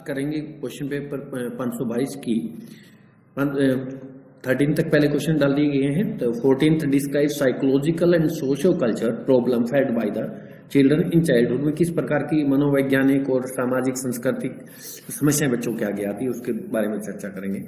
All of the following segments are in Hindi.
करेंगे क्वेश्चन पेपर 522 की 13 तक पहले क्वेश्चन डाल दिए गए हैं। तो 14th describe psychological and socio culture problem fed by the children in childhood में किस प्रकार की मनोवैज्ञानिक और सामाजिक सांस्कृतिक समस्याएं बच्चों के आगे आती है उसके बारे में चर्चा करेंगे।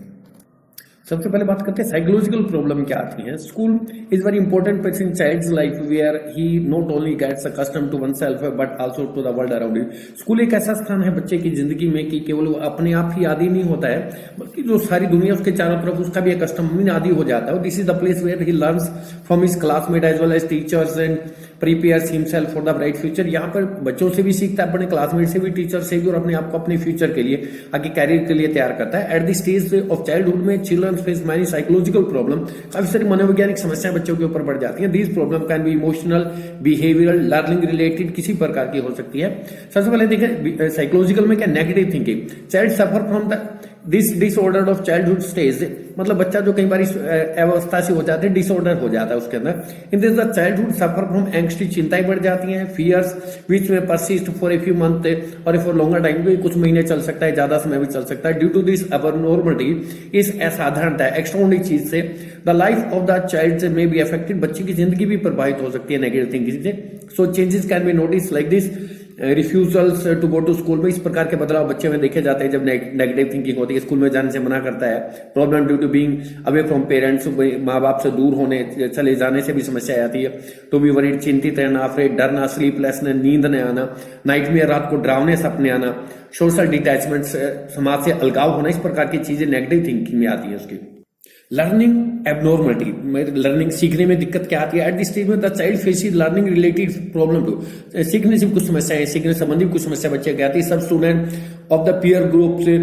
सबसे पहले बात करते हैं साइकोलॉजिकल प्रॉब्लम क्या आती है। School is very important place in child's life where he not only gets accustom to one self but also to the world around him. School एक ऐसा स्थान है बच्चे की जिंदगी में कि केवल वो अपने आप ही आदी नहीं होता है बल्कि जो सारी दुनिया उसके चारों तरफ उसका भी एक कस्टम आदी हो जाता है। This is the place where he learns from his classmate as well as teachers and prepares himself for the bright future. यहाँ पर बच्चों से भी सीखता है, अपने क्लासमेट से भी, टीचर से भी, और अपने आप को अपने फ्यूचर के लिए, आगे कैरियर के लिए तैयार करता है। At the stage of childhood में children face many psychological problem, काफी सारी मनोवैज्ञानिक समस्याएं बच्चों के ऊपर बढ़ जाती हैं। These problem can be emotional, behavioural, learning related, किसी प्रकार की हो सकती है। सबसे पहले देखें साइकोलॉजिकल में क्या, negative thinking. Child suffer from the this disorder of childhood stage, मतलब बच्चा जो कई बार इस अवस्था से हो जाता है, डिसऑर्डर हो जाता है उसके अंदर। In this the childhood suffer from angsty, चिंताएं बढ़ जाती हैं। Fears which may persist for a few month और फॉर लॉन्गर टाइम, भी कुछ महीने चल सकता है, ज्यादा समय भी चल सकता है। ड्यू टू दिस अबनॉर्मलिटी, इस असाधारणता, एक्स्ट्राऑर्डिनरी चीज से the life of the child में बी अफेक्टेड, बच्चे की जिंदगी भी प्रभावित हो सकती है नेगेटिव थिंकिंग से। So changes can be notice like this refusals to go to school में, इस प्रकार के बदलाव बच्चे में देखे जाते हैं जब नेगेटिव थिंकिंग होती है, स्कूल में जाने से मना करता है। Problem due to being away from parents, माँ बाप से दूर होने, चले जाने से भी समस्या आती है। टू बी वरीड, चिंतित रहना, अफ्रेड, डरना, स्लीपलेसनेस, नींद न आना, नाइटमेयर, रात को डरावने सपने आना, सोशल डिटैचमेंट, समाज से अलगाव होना, इस प्रकार की चीजें नेगेटिव थिंकिंग में आती है उसकी। लर्निंग एबनॉर्मलिटी, लर्निंग सीखने में दिक्कत क्या आती है। एट दिस स्टेज में the child faces learning related problem too, सीखने से कुछ समस्याएं, सीखने संबंधी कुछ समस्या बच्चे क्या आती है। सब student of the peer group से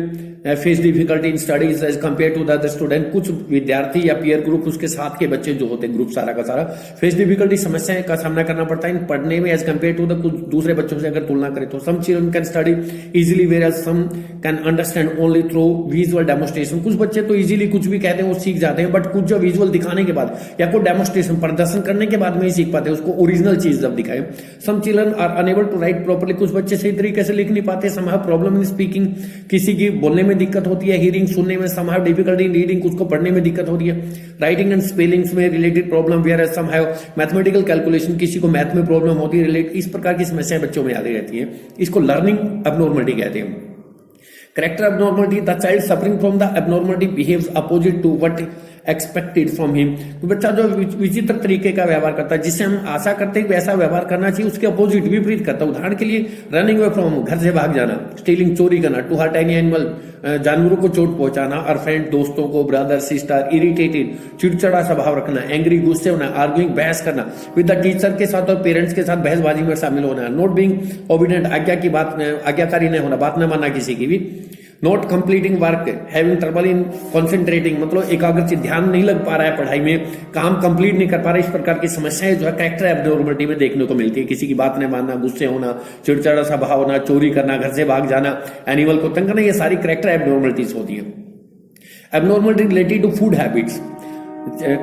face difficulty in studies as compare to the other student, कुछ विद्यार्थी या पीयर ग्रुप उसके साथ के बच्चे जो होते हैं, ग्रुप सारा का सारा, फेस डिफिकल्टी, समस्याएं का सामना करना पड़ता है इन पढ़ने में एज कम्पेयर टू द कुछ दूसरे बच्चों से अगर तुलना करें तो। Some children can study easily whereas some can understand only through visual demonstration, कुछ बच्चे तो इजिली कुछ भी कहते हैं वो सीख जाते हैं, बट कुछ जो विजुअल दिखाने के बाद या कोई डेमोस्ट्रेशन प्रदर्शन करने के बाद में ही सीख पाते हैं, उसको ओरिजिनल चीज जब दिखाए। Some children are unable to write properly, कुछ बच्चे सही तरीके से लिख नहीं पाते। Some have problem in speaking, किसी की बोलने में दिक्कत होती है, हीरिंग, सुनने में, some have difficulty in reading, कुछ को पढ़ने में दिक्कत होती है। राइटिंग एंड स्पेलिंग्स में related problem, whereas some have mathematical calculation, किसी को मैथ में प्रॉब्लम होती है रिलेटेड, इस प्रकार की समस्याएं बच्चों में आती रहती है। इसको लर्निंग एबनॉर्मलिटी कहते हैं। Character abnormality, the child suffering from the abnormality behaves opposite to what expected from him, तो बच्चा जो विचित्र तरीके का व्यवहार करता है, जिससे हम आशा करते हैं वैसा व्यवहार करना चाहिए, उसके अपोजिट विपरीत करता है। उदाहरण के लिए रनिंग अवे फ्रॉम, घर से भाग जाना, स्टीलिंग, चोरी करना, टू हर्ट एनी एनिमल, जानवरों को चोट पहुंचाना, और फ्रेंड, दोस्तों को, ब्रदर सिस्टर, इरिटेटेड, चिड़चिड़ा स्वभाव रखना, एंग्री, गुस्से होना, आर्ग्यूइंग, बहस करना, विद द टीचर के साथ और पेरेंट्स के साथ बहसबाजी में शामिल होना, नॉट बीइंग ओबीडिएंट, आज्ञाकारी नहीं होना, बात न मानना किसी की भी, not completing work, having trouble in concentrating, मतलब एकाग्रचित, ध्यान नहीं लग पा रहा है पढ़ाई में, काम कंप्लीट नहीं कर पा रहा है। इस प्रकार की समस्याएं जो है कैरेक्टर एब्नॉर्मलिटी में देखने को मिलती है। किसी की बात नहीं मानना, गुस्से होना, चिड़चिड़ा स्वभाव होना, चोरी करना, घर से भाग जाना, एनिमल को तंग करना, ये सारी कैरेक्टर एब्नॉर्मलिटीज होती है। Abnormality related to food habits,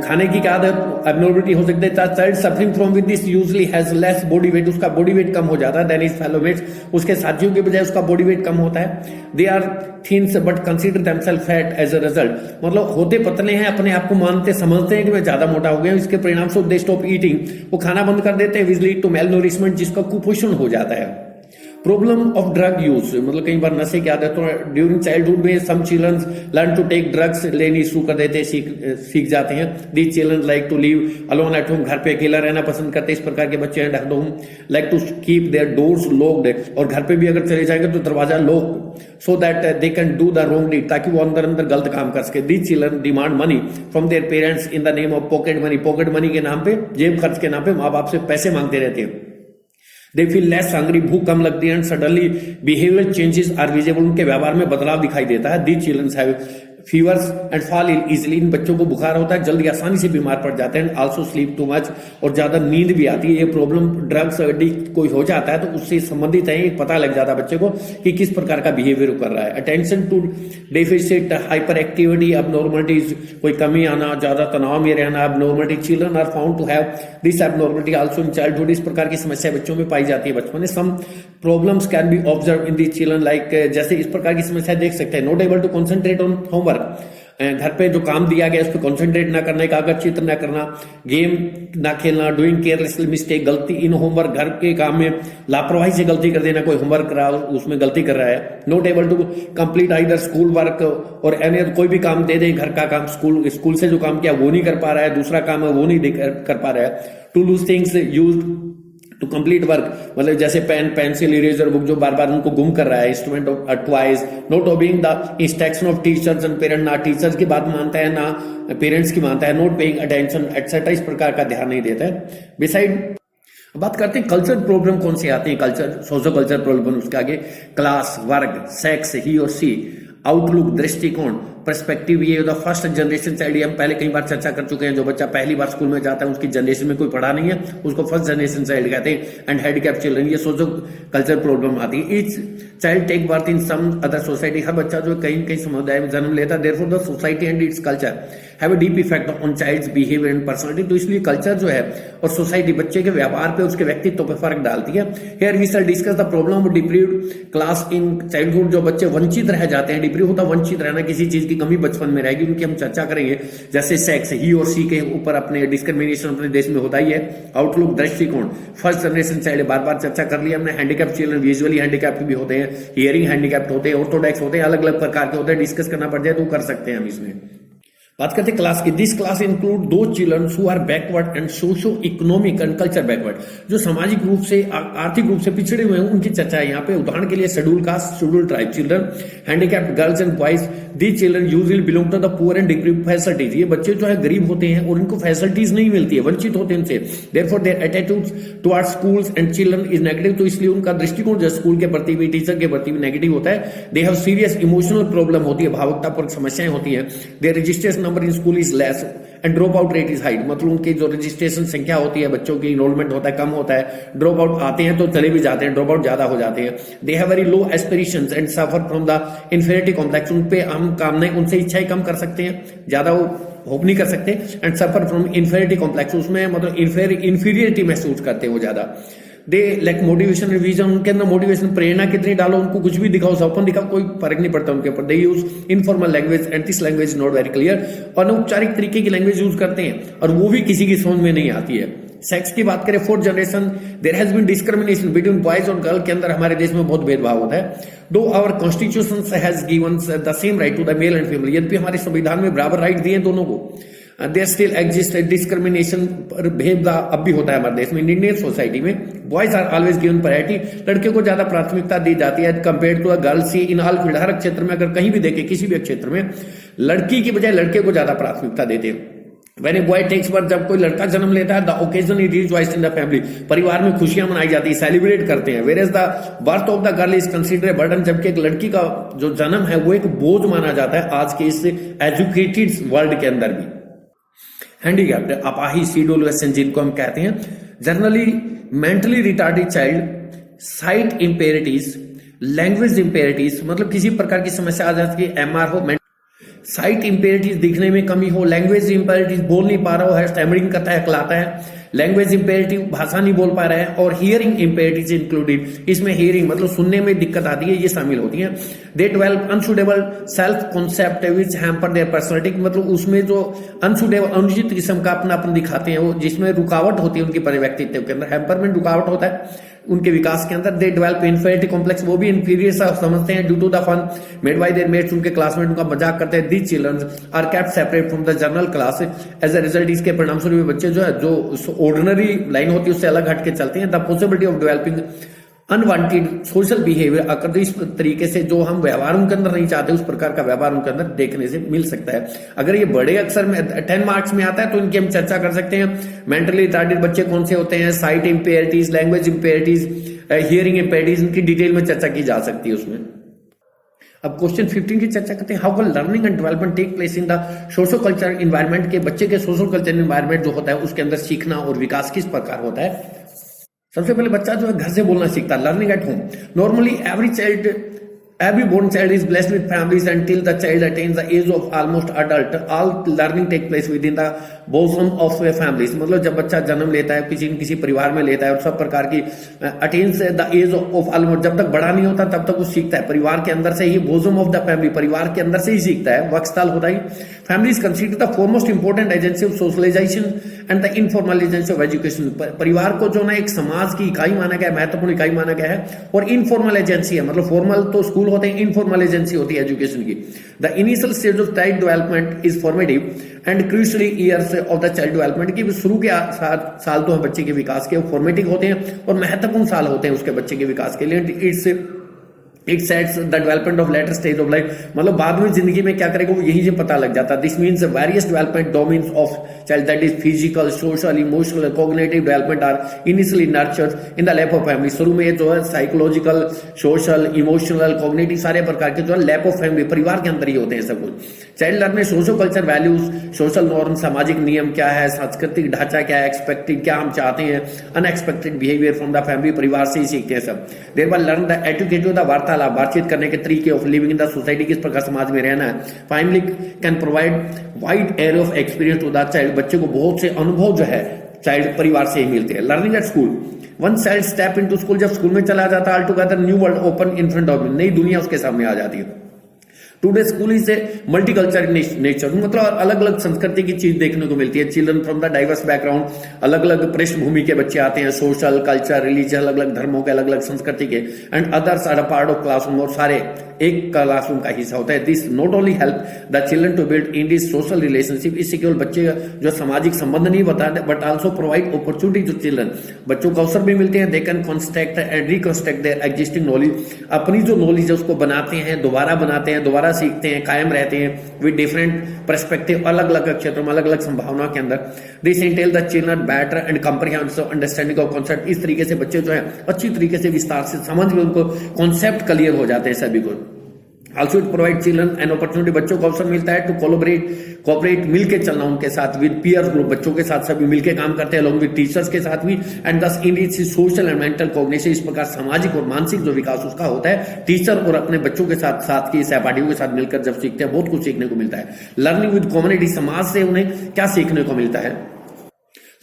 खाने की क्या आदत एब्नॉर्मलिटी हो सकती है। Child suffering from with this usually has less body weight, उसका बॉडी वेट कम हो जाता है देन हिज फेलो मेट्स, उसके साथियों के बजाय उसका बॉडी वेट कम होता है। They are thins but consider themselves fat as a result, मतलब होते पतले हैं, अपने आप को मानते समझते हैं कि मैं ज्यादा मोटा हो गया, इसके परिणाम स्वरूप दे स्टॉप ईटिंग, वो खाना बंद कर देते हैं, which lead to malnourishment, जिसका कुपोषण हो जाता है। प्रॉब्लम ऑफ ड्रग यूज, मतलब कई बार नशे की आदत ड्यूरिंग चाइल्डहुड में some children learn to take drugs, लेनी शुरू कर देते हैं, सीख जाते हैं। These children like to live alone at home, घर पे अकेला रहना पसंद करते हैं, इस प्रकार के बच्चे हैं। At home like to keep their doors locked, और घर पे भी अगर चले जाएंगे तो दरवाजा lock, so that they can do the wrong deed, ताकि वो अंदर अंदर गलत काम कर सके। These children demand money from their parents in the name of pocket money, pocket money के नाम पे, जेब खर्च के नाम पे माँ बाप से पैसे मांगते रहते हैं। दे फील लेस हंग्री, भूख कम लगती है, and suddenly behaviour changes are visible, उनके व्यवहार में बदलाव दिखाई देता है। These children have fevers and fall ill easily, इन बच्चों को बुखार होता है, जल्दी आसानी से बीमार पड़ जाते हैं। आल्सो स्लीप टू मच, और ज्यादा नींद भी आती है। ये प्रॉब्लम ड्रग्स एडिक्ट कोई हो जाता है तो उससे संबंधित है, पता लग जाता है बच्चे को कि किस प्रकार का बिहेवियर कर रहा है। Attention to deficit, hyperactivity, abnormalities, कोई कमी आना, ज्यादा तनाव में रहना, abnormality, children are found to have this abnormality also in childhood, इस प्रकार की समस्या बच्चों में पाई जाती है बचपन में। Some problems can be observe in the children like, जैसे इस प्रकार की समस्या देख सकते हैं, not able to concentrate on homework, घर पे जो काम दिया गया उस पर कॉन्सेंट्रेट ना करना, कागज चित्र ना करना, गेम ना खेलना, डूइंग केयरलेसली मिस्टेक, गलती इन होमवर्क, घर के काम में लापरवाही से गलती कर देना, कोई होमवर्क करा उसमें गलती कर रहा है, not able to complete either school work और एनी कोई भी काम दे दे, घर का काम, स्कूल से जो काम किया वो नहीं कर पा रहा है, दूसरा काम है वो नहीं कर पा रहा है, to lose things use to complete work, मतलब जैसे पेन पेंसिल इरेजर बुक जो बार बार उनको गुम कर रहा है, instrument of twice, not obeying the instruction of teachers and parent, ना टीचर्स की बात मानता है ना पेरेंट्स की मानता है, नॉट पेइंग अटेंशन एटसेट्रा, इस प्रकार का ध्यान नहीं देता है। बिसाइड बात करते हैं कल्चर प्रॉब्लम कौन से आते हैं, कल्चर सोशो कल्चर प्रॉब्लम, उसके आगे क्लास, वर्ग, सेक्स, ही और सी, आउटलुक, दृष्टिकोण, पर्सपेक्टिव, ये द फर्स्ट जनरेशन चाइल्ड, हम पहले कई बार चर्चा कर चुके हैं, जो बच्चा पहली बार स्कूल में जाता है उसकी जनरेशन में कोई पढ़ा नहीं है उसको फर्स्ट जनरेशन चाइल्ड कहते हैं, एंड हैंडीकैप चिल्ड्रन, ये सोशो कल्चर प्रॉब्लम आती है। Each child take birth in some other society, हर बच्चा जो कहीं कहीं समुदाय में जन्म लेता है, therefore the society and its culture have a deep effect on child's behaviour and personality, तो इसलिए कल्चर जो है और सोसाइटी बच्चे के व्यवहार पे, उसके व्यक्तित्व पे फर्क डालती है। Here we shall discuss the problem of deprived class in childhood, जो बच्चे वंचित रह जाते हैं, डिप्रीव होता वंचित रहना, किसी चीज की कमी बचपन में रहेगी, उनकी हम चर्चा करेंगे, जैसे सेक्स, ही और सी के ऊपर अपने डिस्क्रिमिनेशन अपने देश में होता ही है, आउटलुक, दृष्टिकोण, फर्स्ट जनरेशन चाइल्ड बार बार चर्चा कर लिया हमने, हैंडीकैप चिल्ड्रन विजुअली हैंडीकैप भी होते हैं, हियरिंग हैंडीकैप्ड होते हैं, ऑर्थोडॉक्स होते हैं, अलग अलग प्रकार के होते हैं, डिस्कस करना पड़ जाए तो कर सकते हैं हम इसमें। बात करते हैं क्लास की, दिस क्लास इंक्लूड दो children who are backward and socio economic and culture backward, जो सामाजिक रूप से आर्थिक रूप से पिछड़े हुए हैं उनकी चर्चा है यहाँ पे। उदाहरण के लिए schedule caste, schedule tribe children, handicapped girls and boys, these children usually belong to the poor and deprived facilities, ये बच्चे जो है गरीब होते हैं और इनको फैसिलिटीज नहीं मिलती है, वंचित होते हैं उनसे, therefore their attitudes towards schools and children is negative, तो इसलिए उनका दृष्टिकोण जो स्कूल के प्रति भी, टीचर के प्रति भी नेगेटिव होता है। They have serious emotional problem होती है, भावुकतापूर्वक समस्याएं होती है। Their registration number in school is and drop out rate is high, मतलब उनकी जो रजिस्ट्रेशन संख्या होती है, बच्चों की इनरोलमेंट होता है कम होता है, ड्रॉप आउट आते हैं तो चले भी जाते हैं, ड्रॉप आउट ज्यादा हो जाते हैं। They have very low aspirations and suffer from the inferiority complex, उन पे हम कामनाएं, उनसे इच्छाएं कम कर सकते हैं, ज्यादा वो होप नहीं कर सकते, and suffer from inferiority complex, उसमें मतलब इन्फीरियरिटी महसूस करते हैं वो ज्यादा। दे लाइक मोटिवेशन रिवीजन, उनके अंदर मोटिवेशन, प्रेरणा कितनी डालो, उनको कुछ भी दिखाओ, सपन दिखाओ, कोई फर्क नहीं पड़ता उनके ऊपर। They use informal language and this language is not very clear, अनौपचारिक तरीके की लैंग्वेज यूज करते हैं और वो भी किसी की समझ में नहीं आती है। सेक्स की बात करें, fourth generation, there has been discrimination between boys और गर्ल, के अंदर हमारे देश में बहुत भेदभाव होता है। Though our constitution has given the same right to the male and female, यद्यपि हमारे संविधान में बराबर राइट दिए दोनों को, देयर स्टिल एग्जिस्ट डिस्क्रिमिनेशन, भेदभाव अब भी होता है हमारे देश में। इंडियन सोसाइटी में boys are always given priority, लड़के को ज्यादा प्राथमिकता दी जाती है compare to a girl. See in all field, हर क्षेत्र में अगर कहीं भी देखे, किसी भी क्षेत्र में लड़की की बजाय लड़के को ज्यादा प्राथमिकता देते हैं। When a boy takes birth, जब कोई लड़का जन्म लेता है, the occasion is rejoiced in the family, परिवार में खुशियां मनाई जाती है, सेलिब्रेट करते हैं। Where is the birth of the girl is considered a burden, जबकि एक लड़की का जो जन्म है वो एक बोझ माना जाता है आज के इस एजुकेटेड वर्ल्ड के अंदर भी। हैंडीकैप्ड, अपाहिज, सीडोलवेशन जिनको हम कहते हैं, generally mentally retarded child, sight imparities, language imparities, मतलब किसी प्रकार की समस्या आ जाती है, एमआर हो, साइट इंपेरिटीज दिखने में कमी हो, लैंग्वेज इंपेरिटीज बोल नहीं पा रहा हो, स्टैमरिंग करता है, हकलाता है, लैंग्वेज इंपेरिटिव भाषा नहीं बोल पा रहा है, और हियरिंग इंपेरिटीज इंक्लूडेड, इसमें हियरिंग मतलब सुनने में दिक्कत आती है, ये शामिल होती है। They develop unsuitable self concept which hamper there personality, मतलब उसमें जो अनसुटेबल अनुचित किस्म का अपनापन दिखाते हैं वो, जिसमें रुकावट होती है उनकी व्यक्तित्व के अंदर, हैम्परमेंट रुकावट होता है उनके विकास के अंदर। दे डेवलप इन्फीरियरिटी कॉम्प्लेक्स, वो भी इन्फीरियर सा समझते हैं due to the fun made by their mates, उनके क्लासमेट उनका मजाक करते हैं। These children are kept separate from the general class, as a result इसके परिणाम स्वरूप बच्चे जो है जो ऑर्डिनरी लाइन होती है उससे अलग हट के चलते हैं। The possibility of developing unwanted social behaviour अगर, तो इस तरीके से जो हम व्यवहार उनके अंदर नहीं चाहते उस प्रकार का व्यवहार उनके अंदर देखने से मिल सकता है। अगर ये बड़े अक्षर में 10 मार्क्स में आता है तो इनकी हम चर्चा कर सकते हैं। मेंटली रिटार्डेड बच्चे कौन से होते हैं, साइट इंपेयरिटीज, लैंग्वेज इंपेयरिटीज, हियरिंग इंपेयरिटीज, इनकी डिटेल में चर्चा की जा सकती है उसमें। अब क्वेश्चन 15 की चर्चा करते हैं। How can learning and development take place in the socio culture environment, के बच्चे के सोशल कल्चर इन्वायरमेंट जो होता है उसके अंदर सीखना और विकास किस प्रकार होता है। सबसे पहले बच्चा जो है घर से बोलना सीखता है, learning at home. Normally every child Every born child is blessed with families until the child attains the age of almost adult. All learning take place within the bosom of a families. मतलब जब बच्चा जन्म लेता है किसी न किसी परिवार में लेता है और सब प्रकार की attains the age of almost, जब तक बड़ा नहीं होता तब तक वो सीखता है परिवार के अंदर से ही, बोजम ऑफ द फैमिली, परिवार के अंदर से ही सीखता है, वक्स्थल होता ही। Family is consider the foremost important agency of socialization and the informal agency of education. परिवार को जो ना एक समाज की इकाई माना गया है, महत्वपूर्ण इकाई माना गया है, और इनफॉर्मल एजेंसी है, मतलब फॉर्मल तो स्कूल होते हैं, इनफॉर्मल एजेंसी होती है एजुकेशन की। The initial stage of child development is formative and crucially years of the child development, की शुरू के साल तो बच्चे के विकास के फॉर्मेटिव होते हैं और महत्वपूर्ण साल होते हैं उसके बच्चे के विकास के लिए। It sets the development of later stage of life, मतलब बाद में जिंदगी में क्या करेगा वो यही से पता लग जाता है। This means various development domains of child, that is physical, social, emotional, cognitive development are initially nurtured in the lap of family. शुरू में जो है साइकोलॉजिकल, सोशल, इमोशनल, कॉग्निटिव सारे प्रकार के जो है लैप ऑफ फैमिली, परिवार के अंदर ही होते हैं सब कुछ। चाइल्ड लर्न में social culture values, social norm, सामाजिक नियम क्या है, सांस्कृतिक ढांचा क्या है, एक्सपेक्टेड क्या हम चाहते हैं, unexpected behaviour from the family, परिवार से ही सीखते हैं सब। Thereby learn the etiquette, the वार्तालाप, बातचीत करने के तरीके, of living in the society, किस प्रकार समाज में रहना है। Family can provide wide area of experience to the child, बच्चे को बहुत से अनुभव जो है चाइल्ड परिवार से ही मिलते हैं। Learning at school, one child step into school, जब स्कूल में चला जाता है, all together new world open in front of, नई दुनिया उसके सामने आ जाती है। Today school is A multiculture nature, मतलब अलग अलग संस्कृति की चीज देखने को मिलती है। Children from the diverse background, अलग अलग पृष्ठभूमि के बच्चे आते हैं, सोशल, कल्चर, रिलीजन, अलग अलग धर्मों के, अलग अलग संस्कृति के, and others are a part of classroom, और सारे एक क्लासरूम का हिस्सा होता है। This not only help the children to build in this social relationship, इससे केवल बच्चे जो सामाजिक संबंध नहीं बताते, but also provide opportunity to children, बच्चों को अवसर भी मिलते हैं। They can construct and reconstruct their existing knowledge, अपनी जो नॉलेज है उसको बनाते हैं, दोबारा सीखते हैं, कायम रहते हैं विद डिफरेंट पर्सपेक्टिव, अलग अलग क्षेत्रों में, अलग अलग संभावनाओं के अंदर। This Intel the children better and comprehensive understanding of concept, इस तरीके से बच्चे जो है अच्छी तरीके से विस्तार से समझ में उनको कॉन्सेप्ट क्लियर हो जाते हैं सभी को। Also it provide children an opportunity, बच्चों को अवसर मिलता है टू कोऑपरेट, मिलकर चलना उनके साथ, विद पीयर ग्रुप, बच्चों के साथ सभी मिलकर काम करते हैं, अलॉन्ग विद टीचर्स के साथ भी, एंड दस in its social and mental cognition, इस प्रकार सामाजिक और मानसिक जो विकास उसका होता है टीचर और अपने बच्चों के साथ की सहपाठियों के साथ मिलकर जब सीखते हैं, बहुत कुछ सीखने को मिलता है। लर्निंग विद कम्युनिटी, समाज से उन्हें क्या सीखने को मिलता है।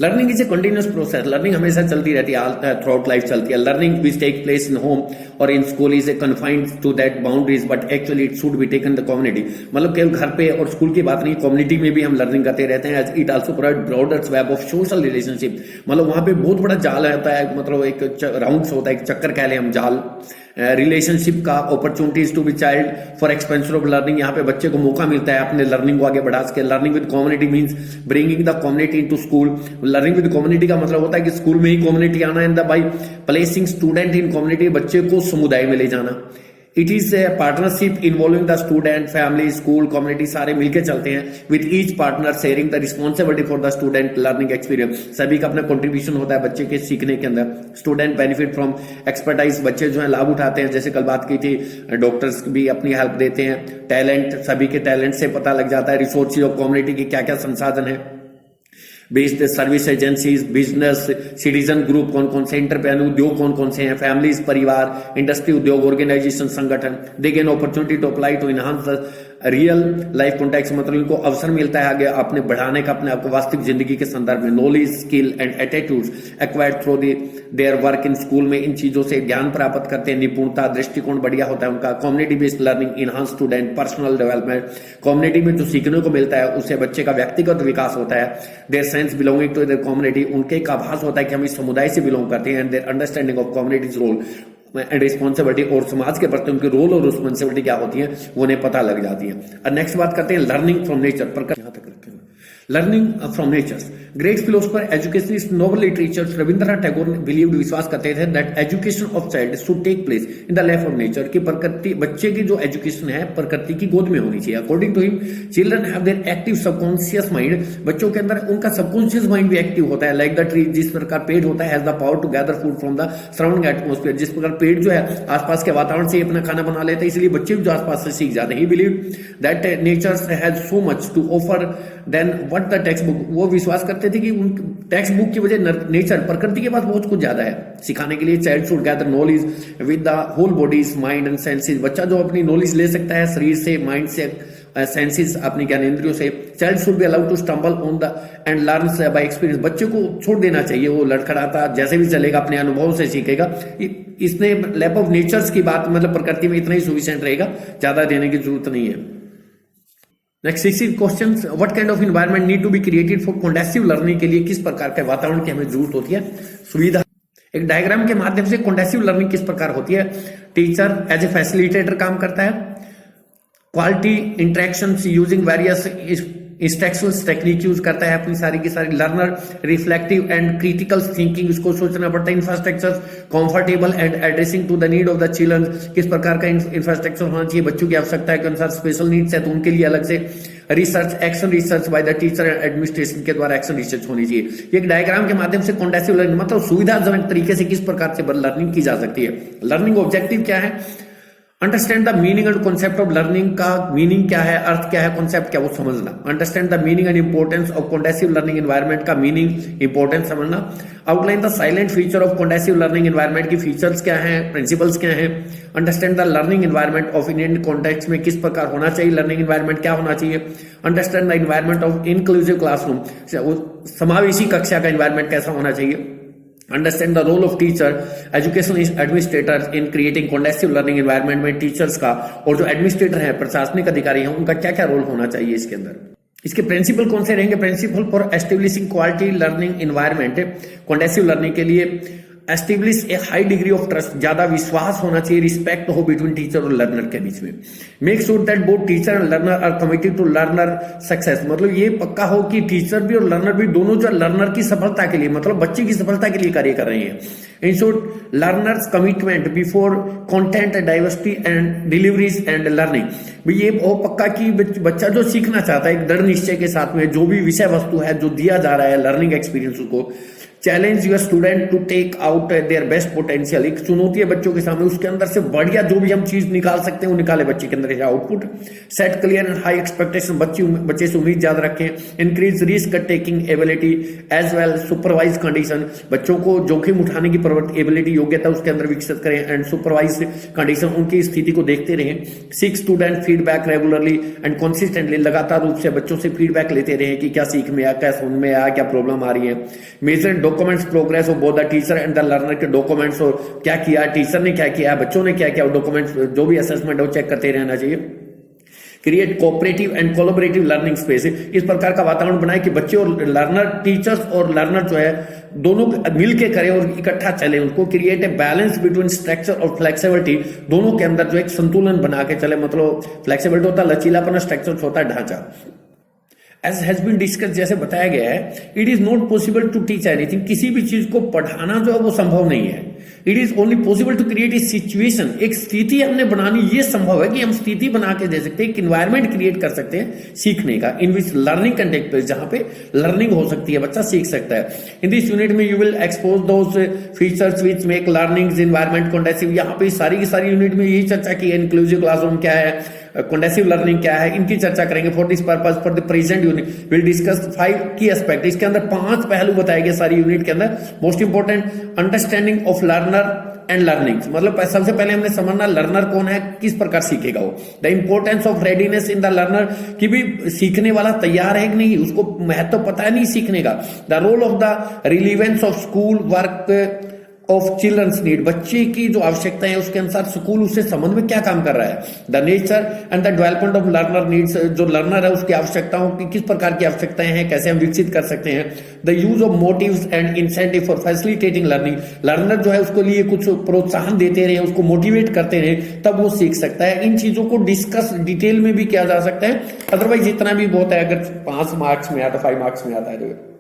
Learning is a continuous process, learning हमेशा चलती रहती है, थ्रू आउट लाइफ चलती है। Learning which take place in home और in school is a confined to that boundaries, but actually it should be taken the community, मतलब केवल घर पे और स्कूल की बात नहीं, कम्युनिटी में भी हम लर्निंग करते रहते हैं। As it also provide broader web of social relationship, मतलब वहां पे बहुत बड़ा जाल होता है, मतलब एक राउंड होता है, एक चक्कर कह लें हम, जाल रिलेशनशिप का, opportunities to be child for expansion of learning, यहाँ पे बच्चे को मौका मिलता है अपने लर्निंग को आगे बढ़ा सके। Learning with community means bringing the community into school, learning with community का मतलब होता है कि स्कूल में ही कम्युनिटी आना, in the by placing student in community, बच्चे को समुदाय में ले जाना। It is a partnership involving the student, family, school, community, सारे मिलकर चलते हैं, with each partner sharing the responsibility for the student learning experience, सभी का अपना कंट्रीब्यूशन होता है बच्चे के सीखने के अंदर। स्टूडेंट बेनिफिट फ्रॉम एक्सपर्टाइज, बच्चे जो है लाभ उठाते हैं, जैसे कल बात की थी, डॉक्टर्स भी अपनी हेल्प देते हैं। टैलेंट, सभी के टैलेंट से पता लग जाता है, रिसोर्सेज ऑफ कम्युनिटी की क्या क्या संसाधन है। Based service agencies, business, citizen group कौन कौन से, एंटरप्रेन्योर उद्योग कौन कौन से हैं, फैमिलीज, परिवार, इंडस्ट्री, उद्योग, ऑर्गेनाइजेशन, संगठन। They gain opportunity to apply to enhance the real life context, मतलब इनको अवसर मिलता है आगे अपने बढ़ाने का, अपने आपको वास्तविक जिंदगी के संदर्भ में। Knowledge, skill and attitudes acquired through their work in school में, इन चीजों से ज्ञान प्राप्त करते हैं, निपुणता, दृष्टिकोण बढ़िया होता है उनका। Community based learning enhance student personal development, community में जो सीखने को मिलता है उससे बच्चे का व्यक्तिगत विकास होता है। Their sense belonging to their community, उनके एक आभास होता है कि हम इस समुदाय से बिलोंग करते हैं। And their understanding of community's role and responsibility, और समाज के प्रति उनके रोल और रिस्पॉन्सिबिलिटी क्या होती है वो उन्हें पता लग जाती है। और नेक्स्ट बात करते हैं लर्निंग फ्रॉम नेचर पर, यहां तक रखते हैं। Learning from nature, great philosopher, educationist, Nobel literature Rabindranath Tagore believed, विश्वास करते थे that education of child should take place in the lap of nature, कि प्रकृति, बच्चे की जो एजुकेशन है प्रकृति की गोद में होनी चाहिए। According to him, children have their active subconscious mind, बच्चों के अंदर उनका सबकॉन्शियस माइंड भी एक्टिव होता है। लाइक द ट्री, जिस प्रकार पेड़ होता है, has the power to gather food from the surrounding atmosphere, जिस प्रकार पेड़ जो है आसपास के वातावरण से अपना खाना बना लेता है, इसलिए बच्चे भी जो आसपास से सीख जाते हैं। He believe that nature has so much to offer prefer than what the textbook. वो विश्वास करते थे कि उन टेक्स्ट बुक की वजह नेचर प्रकृति के पास बहुत कुछ ज्यादा है सिखाने के लिए। Child should gather knowledge with the whole body's mind and senses. बच्चा जो अपनी नॉलेज ले सकता है शरीर से, माइंड से, सेंसेस अपनी ज्ञानेंद्रियों से। Child should be allowed to stumble on the and learn by experience. बच्चे को छोड़ देना चाहिए, वो लड़खड़ाता जैसे भी चलेगा अपने अनुभव से सीखेगा। इसने लैब ऑफ नेचर्स की बात मतलब प्रकृति में इतना ही सफिशिएंट रहेगा, ज्यादा देने की जरूरत नहीं है। Next 60 question, what kind of environment need to be created for conducive learning. के लिए किस प्रकार के वातावरण की हमें जरूरत होती है, सुविधा। एक डायग्राम के माध्यम से कॉन्डेसिव लर्निंग किस प्रकार होती है। टीचर एज ए फैसिलिटेटर काम करता है। Quality interactions using various instructions technique use करता है अपनी सारी की सारी। Learner reflective and critical thinking, उसको सोचना पड़ता है। Infrastructure comfortable and addressing to the need of the children. किस प्रकार का इंफ्रास्ट्रक्चर होना चाहिए, बच्चों की आवश्यकता के अनुसार। स्पेशल नीड्स है तो उनके लिए अलग से। Research, action research by the teacher and administration के द्वारा एक्शन रिसर्च होनी चाहिए। एक डायग्राम के माध्यम से कॉन्डेसिव लर्निंग मतलब सुविधाजनक तरीके से किस प्रकार से लर्निंग की जा सकती है। लर्निंग ऑब्जेक्टिव क्या है, understand the meaning and concept of learning. का मीनिंग क्या है, अर्थ क्या है, कॉन्सेप्ट क्या, वो समझना। Understand the meaning and importance of conducive learning environment. का मीनिंग, इंपॉर्टेंस समझना। Outline the salient feature of conducive learning environment की फीचर्स क्या है, प्रिंसिपल्स क्या है। Understand the learning environment of Indian context में किस प्रकार होना चाहिए, लर्निंग एनवायरनमेंट क्या होना चाहिए। Understand the environment of inclusive classroom, समावेशी कक्षा का एनवायरनमेंट कैसा होना चाहिए। Understand the role of teacher, education administrator in creating conducive learning environment में टीचर्स का और जो एडमिनिस्ट्रेटर है, प्रशासनिक अधिकारी हैं, उनका क्या क्या रोल होना चाहिए इसके अंदर। इसके प्रिंसिपल कौन से रहेंगे, principle for establishing quality learning environment conducive learning के लिए। Establish a high degree of trust, ज्यादा विश्वास होना चाहिए, रिस्पेक्ट हो बिटवीन टीचर और लर्नर के बीच में। Make sure that both teacher and learner are committed to learner success, मतलब ये पक्का हो कि टीचर भी और लर्नर भी दोनों जो लर्नर की सफलता के लिए, मतलब बच्चे की सफलता के लिए कार्य कर रहे हैं। In short learners commitment before content diversity and deliveries and learning. ये वो पक्का कि बच्चा जो सीखना चाहता है एक दृढ़ निश्चय के साथ में, जो भी विषय वस्तु है जो दिया जा रहा है लर्निंग एक्सपीरियंस, उसको challenge your student to take out their best potential. एक चुनौती है बच्चों के सामने, उसके अंदर से बढ़िया जो भी हम चीज निकाल सकते हैं वो निकाले बच्चे के अंदर output. Set clear and high expectation, बच्चे से उम्मीद ज्यादा रखें। Increase risk taking ability as well supervise condition, बच्चों को जोखिम उठाने की एबिलिटी योग्यता उसके अंदर विकसित करें। एंड सुपरवाइज कंडीशन, उनकी स्थिति को देखते रहें। सीख student feedback regularly and consistently, लगातार रूप से बच्चों से फीडबैक लेते रहें कि क्या सीख में आया, क्या सुन में आया, क्या प्रॉब्लम आ रही है। Measure documents progress of both the teacher and the learner के डॉक्यूमेंट्स, और क्या किया टीचर ने, क्या किया बच्चों ने, क्या किया, डॉक्यूमेंट्स जो भी असेसमेंट है वो चेक करते रहना चाहिए। Create cooperative and collaborative learning space, इस प्रकार का वातावरण बनाए कि बच्चे और लर्नर, टीचर्स और लर्नर जो है दोनों मिलके करें और इकट्ठा चले। उनको create a balance between structure और फ्लेक्सिबिलिटी, दोनों के अंदर जो एक संतुलन बना के चले। मतलब फ्लेक्सिबिलिटी होता है लचीलापन, स्ट्रक्चर होता है ढांचा। एज हैज बीन डिस्कस, जैसे बताया गया है, it is not possible to teach anything, किसी भी चीज को पढ़ाना जो है वो संभव नहीं है। It is only possible to create a situation, एक स्थिति हमने बनानी, ये संभव है कि हम स्थिति बना के दे सकते हैं, एक इन्वायरमेंट क्रिएट कर सकते हैं सीखने का, इन विच लर्निंग कैन टेक प्लेस, जहां पे लर्निंग हो सकती है, बच्चा सीख सकता है। इन दिस यूनिट में you will expose those features which make learning environment conducive. यहाँ पे सारी की सारी यूनिट में यही चर्चा की है, इंक्लूसिव क्लासरूम क्या है, कॉन्डेसिव लर्निंग क्या है, इनकी चर्चा करेंगे। For this purpose for the present unit will discuss 5 की एस्पेक्ट, इसके अंदर 5 पहलू बताए गए सारी यूनिट के अंदर। Most important, understanding of learner and learning, मतलब सबसे पहले हमने समझना लर्नर कौन है, किस प्रकार सीखेगा वो। The importance of readiness in the learner, कि भी सीखने वाला तैयार है कि नहीं, उसको महत्व पता है नहीं सीखने का। The role of the relevance of school work of children's need, बच्चे की जो आवश्यकता है उसके अनुसार स्कूल उससे संबंध में क्या काम कर रहा है। The nature and the development of learner needs, जो लर्नर है उसकी आवश्यकताओं की, किस प्रकार की आवश्यकताएं हैं, कैसे हम विकसित कर सकते हैं। The use of motives and incentive for facilitating learning, learner जो है उसको लिए कुछ प्रोत्साहन देते रहे, उसको मोटिवेट करते रहे, तब वो सीख सकता है। इन चीजों को डिस्कस डिटेल में भी किया जा सकता है, अदरवाइज जितना भी बहुत है, अगर 5 मार्क्स में आता, 5 मार्क्स में आता है तो